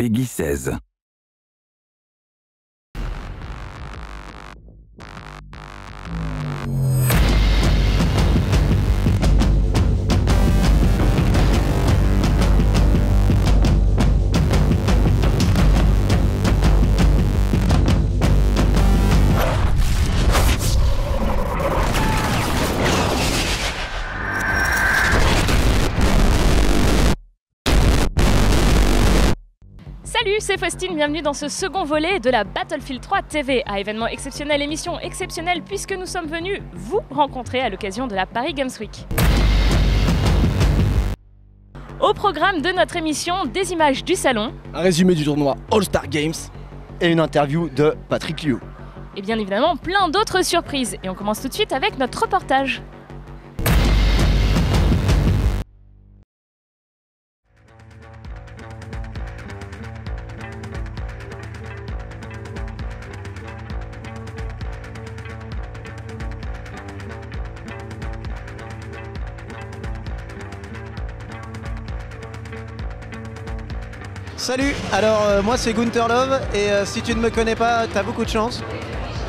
PEGI 16. Salut, c'est Faustine, bienvenue dans ce second volet de la Battlefield 3 TV, à événement exceptionnel, émission exceptionnelle puisque nous sommes venus vous rencontrer à l'occasion de la Paris Games Week. Au programme de notre émission, des images du salon, un résumé du tournoi All-Star Games et une interview de Patrick Liu. Et bien évidemment plein d'autres surprises. Et on commence tout de suite avec notre reportage. Salut, alors moi c'est Gunther Love et si tu ne me connais pas, t'as beaucoup de chance.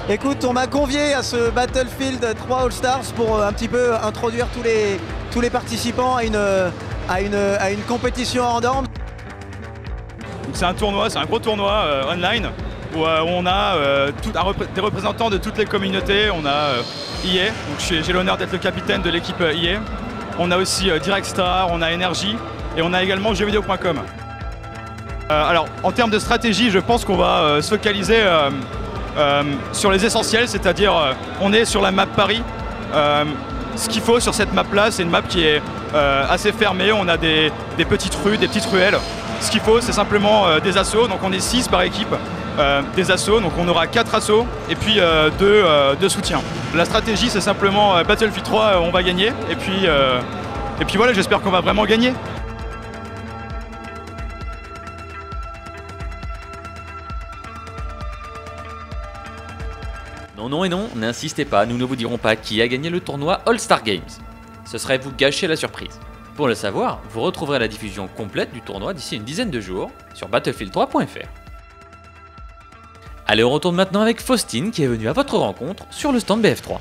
Écoute, on m'a convié à ce Battlefield 3 All Stars pour un petit peu introduire tous les participants à une compétition hors norme. C'est un tournoi, c'est un gros tournoi online où on a des représentants de toutes les communautés. On a EA, donc j'ai l'honneur d'être le capitaine de l'équipe EA. On a aussi Directstar, on a Energy et on a également jeuxvideo.com. Alors en termes de stratégie, je pense qu'on va se focaliser sur les essentiels, c'est-à-dire on est sur la map Paris. Ce qu'il faut sur cette map là, c'est une map qui est assez fermée, on a des petites rues, des petites ruelles. Ce qu'il faut, c'est simplement des assauts, donc on est 6 par équipe, des assauts, donc on aura 4 assauts et puis 2 soutiens. La stratégie, c'est simplement Battlefield 3, on va gagner, et puis voilà, j'espère qu'on va vraiment gagner. Non et non, n'insistez pas, nous ne vous dirons pas qui a gagné le tournoi All-Star Games. Ce serait vous gâcher la surprise. Pour le savoir, vous retrouverez la diffusion complète du tournoi d'ici une dizaine de jours sur battlefield3.fr. Allez, on retourne maintenant avec Faustine qui est venue à votre rencontre sur le stand BF3.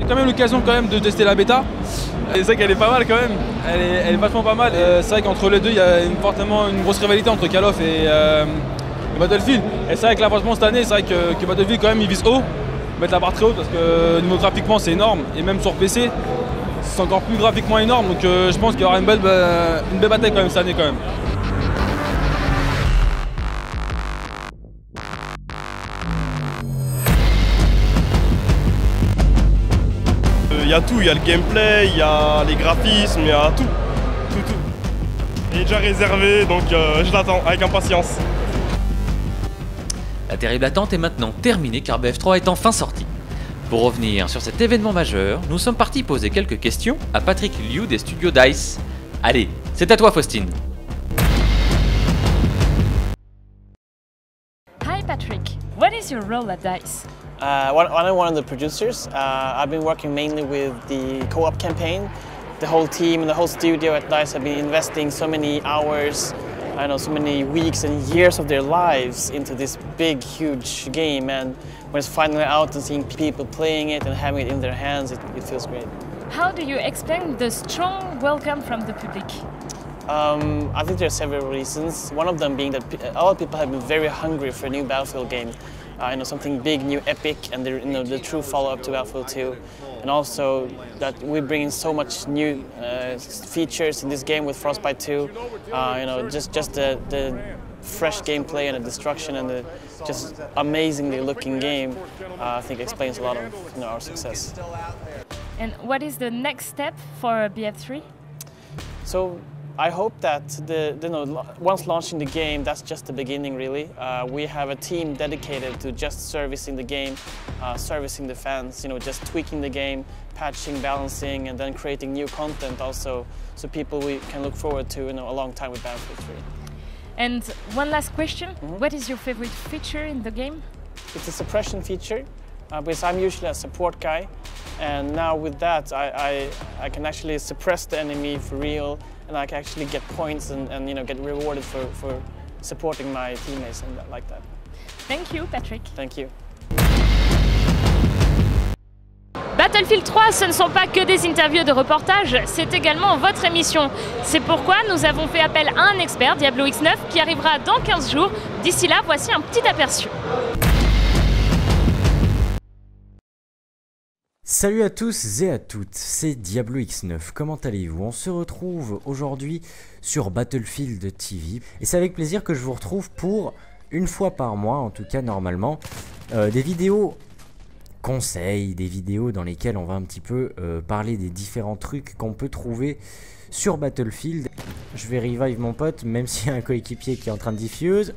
Quand même l'occasion de tester la bêta. C'est vrai qu'elle est pas mal quand même, elle est vachement pas mal. C'est vrai qu'entre les deux il y a fortement une grosse rivalité entre Call of et Battlefield. Et c'est vrai que là franchement cette année c'est vrai que Battlefield quand même il vise haut, mettre la barre très haute parce que niveau graphiquement c'est énorme et même sur PC c'est encore plus graphiquement énorme, donc je pense qu'il y aura une belle bataille quand même cette année quand même. Il y a tout, il y a le gameplay, il y a les graphismes, il y a tout. Il est déjà réservé, donc je l'attends avec impatience. La terrible attente est maintenant terminée car BF3 est enfin sorti. Pour revenir sur cet événement majeur, nous sommes partis poser quelques questions à Patrick Liu des studios DICE. Allez, c'est à toi Faustine. Hi Patrick, what is your role at DICE? I'm one of the producers. I've been working mainly with the co-op campaign. The whole team and the whole studio at DICE have been investing so many hours, so many weeks and years of their lives into this big, huge game. And when it's finally out and seeing people playing it and having it in their hands, it feels great. How do you explain the strong welcome from the public? I think there are several reasons. One of them being that a lot of people have been very hungry for a new Battlefield game. Something big, new, epic, and the true follow-up to Battlefield 2. And also that we're bringing so much new features in this game with Frostbite 2. Just the fresh gameplay and the destruction and the just amazingly looking game, I think explains a lot of our success. And what is the next step for BF3? So I hope that once launching the game, that's just the beginning really. We have a team dedicated to just servicing the game, servicing the fans, just tweaking the game, patching, balancing, and then creating new content also, so people we can look forward to a long time with Battlefield 3. And one last question, what is your favorite feature in the game? It's a suppression feature, because I'm usually a support guy, and now with that I can actually suppress the enemy for real, and I can actually get points and get rewarded for supporting my teammates and like that. Thank you, Patrick. Thank you. Battlefield 3, ce ne sont pas que des interviews de reportages, c'est également votre émission. C'est pourquoi nous avons fait appel à un expert, Diablo X9, qui arrivera dans 15 jours. D'ici là, voici un petit aperçu. Salut à tous et à toutes, c'est Diablo X9, comment allez-vous? On se retrouve aujourd'hui sur Battlefield TV et c'est avec plaisir que je vous retrouve pour une fois par mois, en tout cas normalement, des vidéos conseils, des vidéos dans lesquelles on va un petit peu parler des différents trucs qu'on peut trouver sur Battlefield. Je vais revive mon pote, même s'il y a un coéquipier qui est en train de diffuse.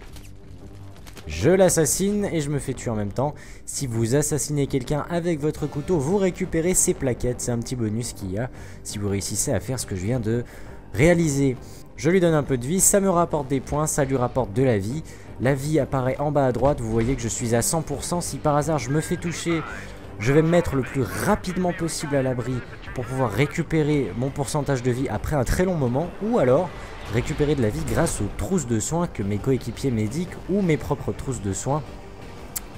Je l'assassine et je me fais tuer en même temps. Si vous assassinez quelqu'un avec votre couteau, vous récupérez ses plaquettes. C'est un petit bonus qu'il y a si vous réussissez à faire ce que je viens de réaliser. Je lui donne un peu de vie, ça me rapporte des points, ça lui rapporte de la vie. La vie apparaît en bas à droite, vous voyez que je suis à 100%. Si par hasard je me fais toucher, je vais me mettre le plus rapidement possible à l'abri pour pouvoir récupérer mon pourcentage de vie après un très long moment. Ou alors récupérer de la vie grâce aux trousses de soins que mes coéquipiers médics ou mes propres trousses de soins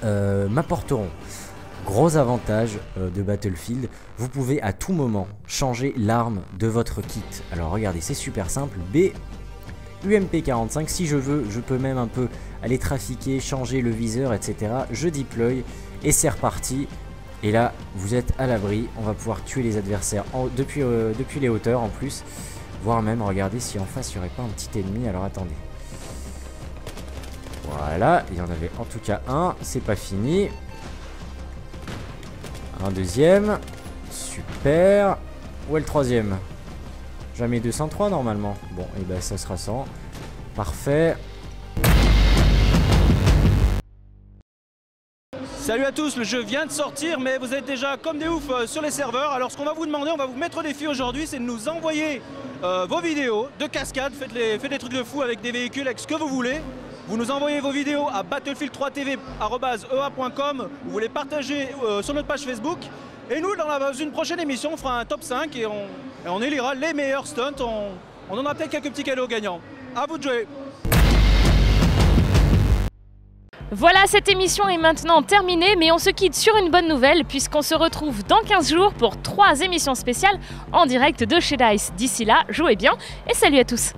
m'apporteront. Gros avantage de Battlefield, vous pouvez à tout moment changer l'arme de votre kit. Alors regardez, c'est super simple, UMP45, si je veux, je peux même un peu aller trafiquer, changer le viseur, etc. Je deploy et c'est reparti. Et là, vous êtes à l'abri, on va pouvoir tuer les adversaires depuis les hauteurs en plus. Voire même, regardez si en face il n'y aurait pas un petit ennemi. Alors attendez. Voilà, il y en avait en tout cas un. C'est pas fini. Un deuxième. Super. Où est le troisième? Jamais 203 normalement. Bon, et ben ça sera 100. Parfait. Salut à tous, le jeu vient de sortir, mais vous êtes déjà comme des oufs sur les serveurs. Alors ce qu'on va vous demander, on va vous mettre au défi aujourd'hui, c'est de nous envoyer vos vidéos de cascade. Faites des trucs de fou avec des véhicules, avec ce que vous voulez. Vous nous envoyez vos vidéos à battlefield3tv@ea.com. Vous les partagez sur notre page Facebook. Et nous, dans une prochaine émission, on fera un top 5 et on élira les meilleurs stunts. On en a peut-être quelques petits cadeaux gagnants. À vous de jouer. Voilà, cette émission est maintenant terminée, mais on se quitte sur une bonne nouvelle puisqu'on se retrouve dans 15 jours pour 3 émissions spéciales en direct de chez DICE. D'ici là, jouez bien et salut à tous.